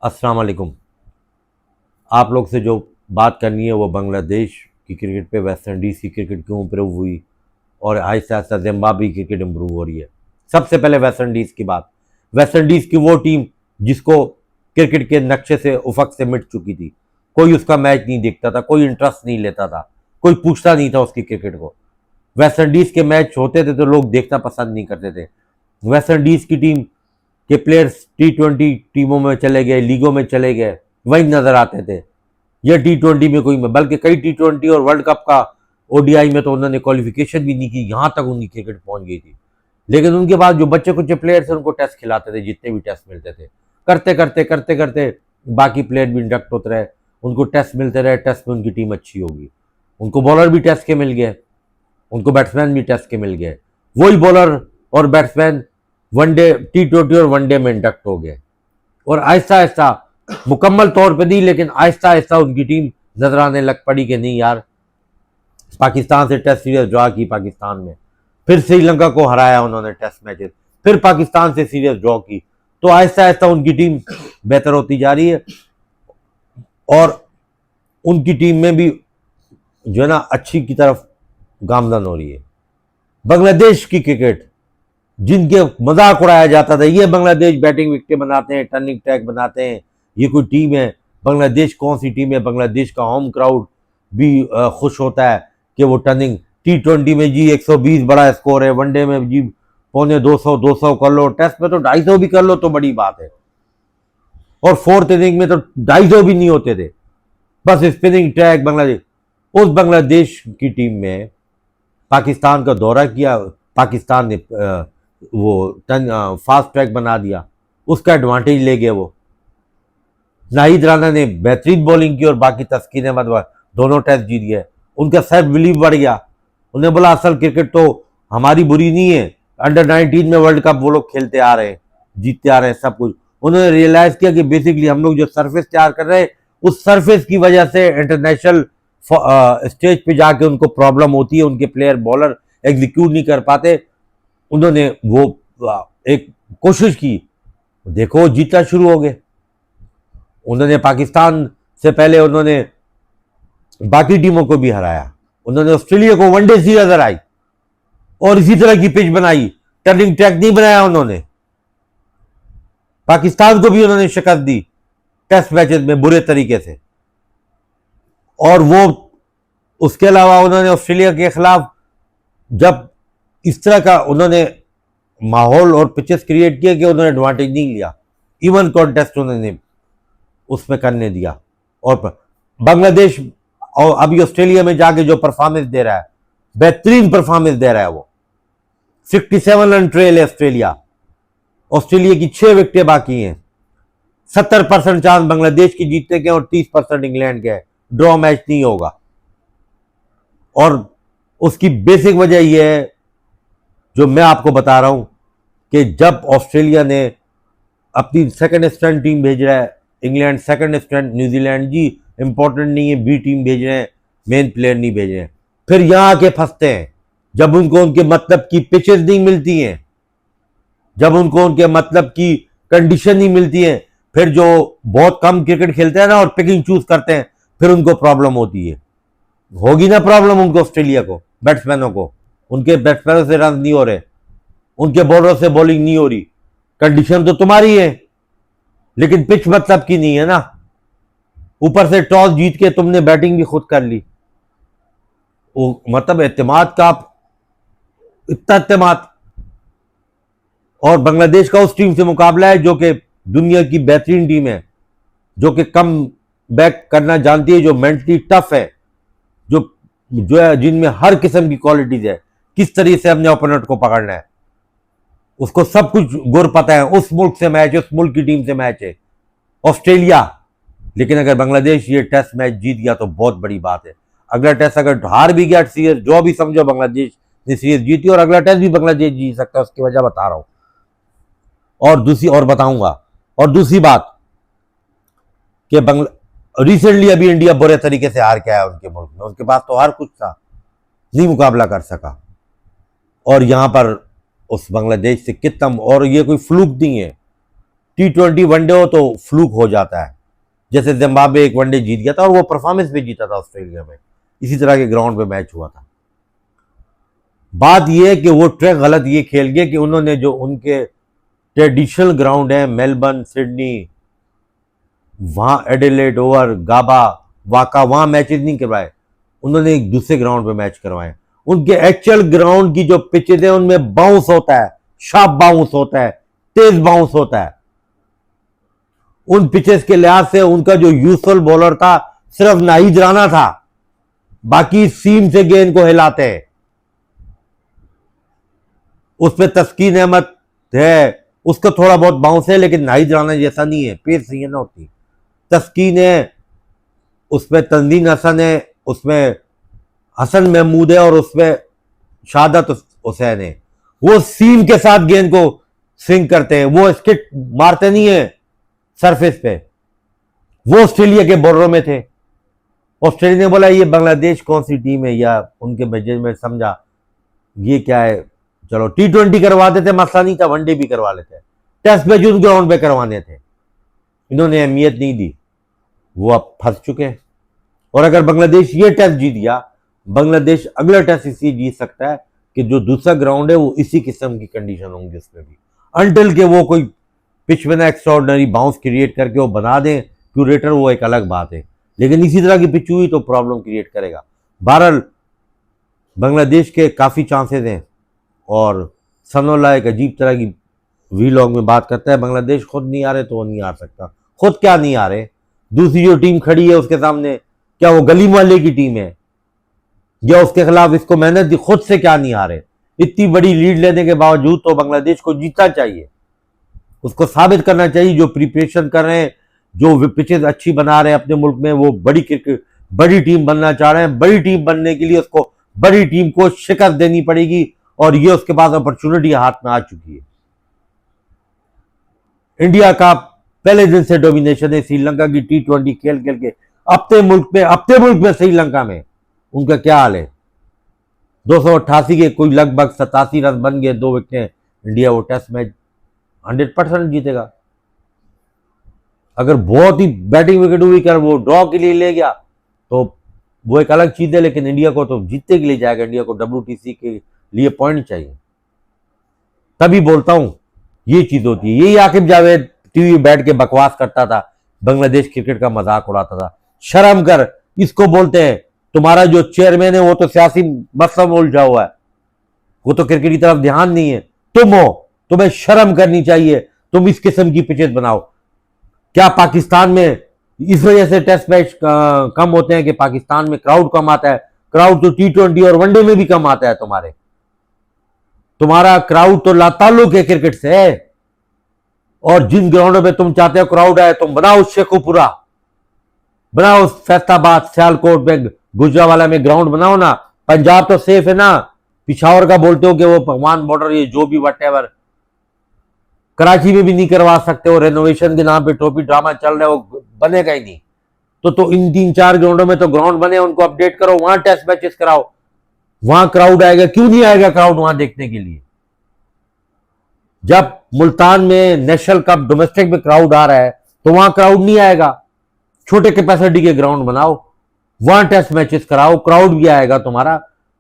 अस्सलाम वालेकुम। आप लोग से जो बात करनी है वो बांग्लादेश की क्रिकेट पे, वेस्ट इंडीज़ की क्रिकेट क्यों इम्प्रूव हुई और आहिस्ता आहिस्ता जिम्बाब्वे की क्रिकेट इम्प्रूव हो रही है। सबसे पहले वेस्ट इंडीज़ की बात। वेस्ट इंडीज़ की वो टीम जिसको क्रिकेट के नक्शे से उफक से मिट चुकी थी। कोई उसका मैच नहीं देखता था, कोई इंटरेस्ट नहीं लेता था, कोई पूछता नहीं था उसकी क्रिकेट को। वेस्ट इंडीज़ के मैच होते थे तो लोग देखना पसंद नहीं करते थे। वेस्ट इंडीज़ की टीम के प्लेयर्स T20 टीमों में चले गए, लीगों में चले गए, वही नजर आते थे। ये T20 में कोई में, बल्कि कई T20 और वर्ल्ड कप का ओडीआई में तो उन्होंने क्वालिफिकेशन भी नहीं की, यहां तक उनकी क्रिकेट पहुंच गई थी। लेकिन उनके बाद जो बच्चे कुछ प्लेयर्स थे उनको टेस्ट खिलाते थे, जितने भी टेस्ट मिलते थे। करते करते करते करते बाकी प्लेयर भी इंडक्ट होते रहे, उनको टेस्ट मिलते रहे, टेस्ट में उनकी टीम अच्छी होगी। उनको बॉलर भी टेस्ट के मिल गए, उनको बैट्समैन भी टेस्ट के मिल गए। वही बॉलर और बैट्समैन वनडे T20 और वनडे में इंडक्ट हो गए। और आहिस्ता आहिस्ता, मुकम्मल तौर पे नहीं लेकिन आहिस्ता आहिस्ता उनकी टीम नजर आने लग पड़ी कि नहीं यार, पाकिस्तान से टेस्ट सीरीज ड्रॉ की पाकिस्तान में, फिर श्रीलंका को हराया उन्होंने टेस्ट मैचेस, फिर पाकिस्तान से सीरीज ड्रॉ की। तो आहिस्ता आहिस्ता उनकी टीम बेहतर होती जा रही है और उनकी टीम में भी जो है ना अच्छी की तरफ गामजन हो रही है। बांग्लादेश की क्रिकेट, जिनके मजाक उड़ाया जाता था, ये बांग्लादेश बैटिंग विकेट बनाते हैं, टर्निंग ट्रैक बनाते हैं, ये कोई टीम है? बांग्लादेश कौन सी टीम है? बांग्लादेश का होम क्राउड भी खुश होता है कि वो टर्निंग T20 में जी 120 बड़ा स्कोर है, वनडे में जी पौने 200 कर लो, टेस्ट में तो 250 भी कर लो तो बड़ी बात है। और फोर्थ इनिंग में तो 250 भी नहीं होते थे, बस स्पिनिंग ट्रैक। बांग्लादेश, उस बांग्लादेश की टीम में पाकिस्तान का दौरा किया, पाकिस्तान ने वो फास्ट ट्रैक बना दिया, उसका एडवांटेज ले गए वो। नाहिद राना ने बेहतरीन बॉलिंग की और बाकी तस्कीन अहमद दोनों टेस्ट जीत गए। उनका सेल्फ बिलीव बढ़ गया। उन्हें बोला असल क्रिकेट तो हमारी बुरी नहीं है, अंडर 19 में वर्ल्ड कप वो लोग खेलते आ रहे हैं, जीतते आ रहे हैं सब कुछ। उन्होंने रियलाइज किया कि बेसिकली हम लोग जो सरफेस तैयार कर रहे हैं, उस सरफेस की वजह से इंटरनेशनल स्टेज पे जाके उनको प्रॉब्लम होती है, उनके प्लेयर बॉलर एग्जीक्यूट नहीं कर पाते। उन्होंने वो एक कोशिश की, देखो जीतना शुरू हो गए। उन्होंने पाकिस्तान से पहले उन्होंने बाकी टीमों को भी हराया। उन्होंने ऑस्ट्रेलिया को वनडे सीरीज हराई और इसी तरह की पिच बनाई, टर्निंग ट्रैक नहीं बनाया उन्होंने। पाकिस्तान को भी उन्होंने शिकस्त दी टेस्ट मैचेस में बुरे तरीके से। और वो उसके अलावा उन्होंने ऑस्ट्रेलिया के खिलाफ जब इस तरह का उन्होंने माहौल और पिचेस क्रिएट किया कि उन्होंने एडवांटेज नहीं लिया, इवन कॉन्टेस्ट उन्होंने उसमें करने दिया। और बांग्लादेश और अभी ऑस्ट्रेलिया में जाके जो परफॉर्मेंस दे रहा है, बेहतरीन परफॉर्मेंस दे रहा है वो। 67 रन ट्रेल है ऑस्ट्रेलिया, ऑस्ट्रेलिया की 6 विकेटें बाकी हैं। 70% चांस बांग्लादेश की जीतने के और 30% इंग्लैंड के है। ड्रॉ मैच नहीं होगा। और उसकी बेसिक वजह यह है जो मैं आपको बता रहा हूं कि जब ऑस्ट्रेलिया ने अपनी सेकंड स्ट्रेंथ टीम भेज रहा है, इंग्लैंड सेकंड स्ट्रेंथ, न्यूजीलैंड जी इंपॉर्टेंट नहीं है, बी टीम भेज रहे हैं, मेन प्लेयर नहीं भेज रहे हैं, फिर यहां आके फंसते हैं। जब उनको उनके मतलब की पिचेस नहीं मिलती हैं, जब उनको उनके मतलब की कंडीशन नहीं मिलती है, फिर जो बहुत कम क्रिकेट खेलते हैं ना और पिकिंग चूज करते हैं, फिर उनको प्रॉब्लम होती है। होगी ना प्रॉब्लम उनको, ऑस्ट्रेलिया को, बैट्समैनों को। उनके बैट्समैनों से रन नहीं हो रहे, उनके बॉलरों से बॉलिंग नहीं हो रही। कंडीशन तो तुम्हारी है लेकिन पिच मतलब की नहीं है ना। ऊपर से टॉस जीत के तुमने बैटिंग भी खुद कर ली। वो मतलब एतमाद का, इतना एतमाद। और बांग्लादेश का उस टीम से मुकाबला है जो कि दुनिया की बेहतरीन टीम है, जो कि कम बैक करना जानती है, जो मेंटली टफ है, जो जो है जिनमें हर किस्म की क्वालिटीज है। किस तरीके से अपने ओपोनेंट को पकड़ना है, उसको सब कुछ गुर पता है। उस मुल्क से मैच है, उस मुल्क की टीम से मैच है ऑस्ट्रेलिया। लेकिन अगर बांग्लादेश ये टेस्ट मैच जीत गया तो बहुत बड़ी बात है। अगला टेस्ट अगर हार भी गया सीरीज, जो भी समझो बांग्लादेश ने सीरीज जीती, और अगला टेस्ट भी बांग्लादेश जीत सकता है, उसकी वजह बता रहा हूं। और दूसरी और बताऊंगा। और दूसरी बात कि रिसेंटली अभी इंडिया बुरे तरीके से हार के आया उनके मुल्क में, उनके पास तो हर कुछ था, नहीं मुकाबला कर सका। और यहां पर उस बांग्लादेश से कितना, और ये कोई फ्लूक नहीं है, T20 वनडे हो तो फ्लूक हो जाता है, जैसे जिम्बाब्वे एक वनडे जीत गया था और वो परफॉर्मेंस पे जीता था ऑस्ट्रेलिया में, इसी तरह के ग्राउंड पे मैच हुआ था। बात यह है कि वो ट्रैक गलत ये खेल गए कि उन्होंने जो उनके ट्रेडिशनल ग्राउंड है मेलबर्न, सिडनी, वहां एडिलेड, ओवर, गाबा, वाका, वहां मैचेस नहीं करवाए, उन्होंने एक दूसरे ग्राउंड पे मैच करवाए। उनके एक्चुअल ग्राउंड की जो पिचेज है उनमें बाउंस होता है, शार्प बाउंस होता है, तेज बाउंस होता है। उन पिचेस के लिहाज से उनका जो यूजुअल बॉलर था सिर्फ नाहिद राना था, बाकी सीम से गेंद को हिलाते हैं। उसमें तस्कीन अहमद है, उसका थोड़ा बहुत बाउंस है, लेकिन नाहिद राना जैसा नहीं है, पेस नहीं है ना होती। तस्कीन है, उसमें तंजीन हसन है, उसमें हसन महमूद है और उसमें शाहादत हुसैन है। वो सीम के साथ गेंद को स्विंग करते हैं, वो स्किट मारते नहीं है सरफेस पे। वो ऑस्ट्रेलिया के बॉलरों में थे। ऑस्ट्रेलिया ने बोला ये बांग्लादेश कौन सी टीम है, या उनके मैनेजमेंट समझा ये क्या है, चलो T20 करवा देते, मसला नहीं था, वनडे भी करवा लेते, टेस्ट मैच उस ग्राउंड पे करवाने थे। इन्होंने अहमियत नहीं दी, वो अब फंस चुके हैं। और अगर बांग्लादेश ये टेस्ट जीत गया, बांग्लादेश अगला टेस्ट इसलिए जीत सकता है कि जो दूसरा ग्राउंड है वो इसी किस्म की कंडीशन होंगी उसमें भी, अनटिल के वो कोई पिच में ना एक्स्ट्राऑर्डिनरी बाउंस क्रिएट करके वो बना दें क्यूरेटर, वो एक अलग बात है, लेकिन इसी तरह की पिच हुई तो प्रॉब्लम क्रिएट करेगा। बहरहाल बांग्लादेश के काफ़ी चांसेस हैं, और सनोल्ला एक अजीब तरह की वीलॉग में बात करता है, बांग्लादेश खुद नहीं आ रहे तो वो नहीं आ सकता। खुद क्या नहीं आ रहे, दूसरी जो टीम खड़ी है उसके सामने, क्या वो गली मोहल्ले की टीम है, या उसके खिलाफ इसको मेहनत दी, खुद से क्या नहीं आ रहे। इतनी बड़ी लीड लेने के बावजूद तो बांग्लादेश को जीतना चाहिए, उसको साबित करना चाहिए, जो प्रिपरेशन कर रहे हैं, जो पिचेज अच्छी बना रहे हैं अपने मुल्क में, वो बड़ी क्रिकेट बड़ी टीम बनना चाह रहे हैं। बड़ी टीम बनने के लिए उसको बड़ी टीम को शिकस्त देनी पड़ेगी, और ये उसके पास अपॉर्चुनिटी हाथ में आ चुकी है। इंडिया का पहले दिन से डोमिनेशन है, श्रीलंका की T20 खेल खेल के अपने मुल्क में श्रीलंका में उनका क्या हाल है। 288 के कोई लगभग 87 रन बन गए, 2 विकेटें, इंडिया वो टेस्ट मैच 100% जीतेगा। अगर बहुत ही बैटिंग विकेट हुई कर वो ड्रॉ के लिए ले गया तो वो एक अलग चीज है, लेकिन इंडिया को तो जीतने के लिए जाएगा, इंडिया को WTC के लिए पॉइंट चाहिए। तभी बोलता हूं ये चीज होती है। यही आकिब जावेद टीवी बैठ के बकवास करता था, बांग्लादेश क्रिकेट का मजाक उड़ाता था। शर्म कर, इसको बोलते हैं तुम्हारा जो चेयरमैन है वो तो सियासी मसला में उलझा हुआ है, वो तो क्रिकेट की तरफ ध्यान नहीं है। तुम हो, तुम्हें शर्म करनी चाहिए, तुम इस किस्म की पिचेस बनाओ। क्या पाकिस्तान में इस वजह से टेस्ट मैच कम होते हैं कि पाकिस्तान में क्राउड कम आता है? क्राउड तो T20 और वनडे में भी कम आता है। तुम्हारा क्राउड तो लाताल्लुक है क्रिकेट से, और जिन ग्राउंडों पे तुम चाहते हो क्राउड आए तुम बनाओ, शेखुपुरा बनाओ, फैसलाबाद, सियालकोट में, गुजरावाला में ग्राउंड बनाओ ना। पंजाब तो सेफ है ना, पिशावर का बोलते हो कि वो भगवान बॉर्डर, ये जो भी वटेवर, कराची में भी नहीं करवा सकते हो, रेनोवेशन के नाम पे टोपी ड्रामा चल रहा है, वो बनेगा ही नहीं। तो इन 3-4 ग्राउंडों में तो ग्राउंड बने, उनको अपडेट करो, वहां टेस्ट मैचेस कराओ, वहां क्राउड आएगा। क्यों नहीं आएगा क्राउड वहां देखने के लिए? जब मुल्तान में नेशनल कप डोमेस्टिक में क्राउड आ रहा है तो वहां क्राउड नहीं आएगा। छोटे कैपेसिटी के ग्राउंड बनाओ, वहां टेस्ट मैचेस कराओ, क्राउड भी आएगा तुम्हारा,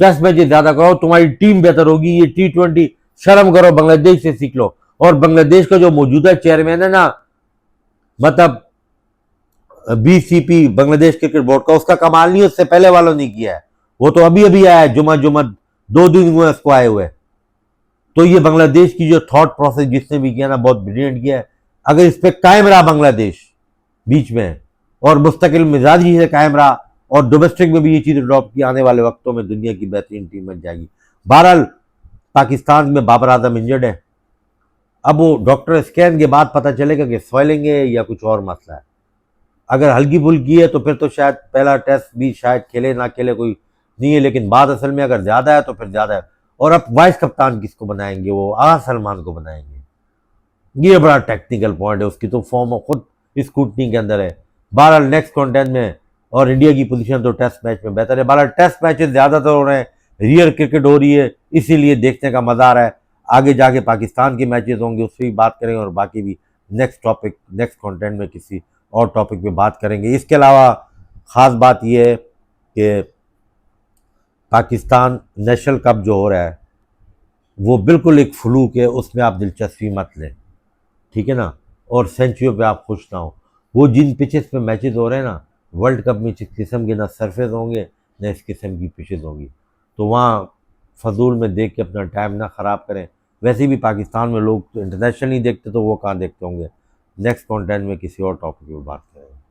टेस्ट मैचेस ज्यादा कराओ, तुम्हारी टीम बेहतर होगी। ये T20 शर्म करो, बांग्लादेश से सीख लो। और बांग्लादेश का जो मौजूदा चेयरमैन है ना, मतलब BCP, बांग्लादेश क्रिकेट बोर्ड का, उसका कमाल नहीं उससे पहले वालों ने किया है। वो तो अभी अभी आया है, जुमा 2 दिन हुए उसको आए हुए। तो ये बांग्लादेश की जो थॉट प्रोसेस जिसने भी किया ना, बहुत ब्रिलियंट किया है। अगर इस पर कायम रहा बांग्लादेश बीच में, और मुस्तकिल मिजाजी से कायम रहा, और डोमेस्टिक में भी ये चीज ड्रॉप की, आने वाले वक्तों में दुनिया की बेहतरीन टीम बन जाएगी। बहरहाल पाकिस्तान में बाबर आजम इंजर्ड है। अब वो डॉक्टर स्कैन के बाद पता चलेगा कि स्वेलिंग है या कुछ और मसला है। अगर हल्की फुल्की है तो फिर तो शायद पहला टेस्ट भी शायद खेले ना खेले, कोई नहीं है, लेकिन बात असल में अगर ज्यादा है तो फिर ज्यादा है। और अब वाइस कप्तान किसको बनाएंगे? वो आगा सलमान को बनाएंगे। ये बड़ा टेक्निकल पॉइंट है, उसकी तो फॉर्म खुद स्कूटनी के अंदर है। बहरहाल नेक्स्ट कॉन्टेंट में, और इंडिया की पोजीशन तो टेस्ट मैच में बेहतर है। बहरहाल टेस्ट मैचेस ज्यादातर हो रहे हैं, रियल क्रिकेट हो रही है, इसीलिए देखने का मजा आ रहा है। आगे जाके पाकिस्तान के मैचेस होंगे, उससे भी बात करेंगे, और बाकी भी नेक्स्ट टॉपिक, नेक्स्ट कंटेंट में किसी और टॉपिक पे बात करेंगे। इसके अलावा ख़ास बात यह है कि पाकिस्तान नेशनल कप जो हो रहा है वो बिल्कुल एक फ्लूक है, उसमें आप दिलचस्पी मत लें, ठीक है ना। और सेंचुरियों पे आप खुश ना हो। वो जिन पिचेस पे मैचेस हो रहे हैं ना, वर्ल्ड कप में इस किस्म के ना सरफेस होंगे ना इस किस्म की पिचेस होंगी, तो वहाँ फजूल में देख के अपना टाइम ना ख़राब करें। वैसे भी पाकिस्तान में लोग तो इंटरनेशनल नहीं देखते, तो वो कहाँ देखते होंगे। नेक्स्ट कंटेंट में किसी और टॉपिक पे बात करेंगे।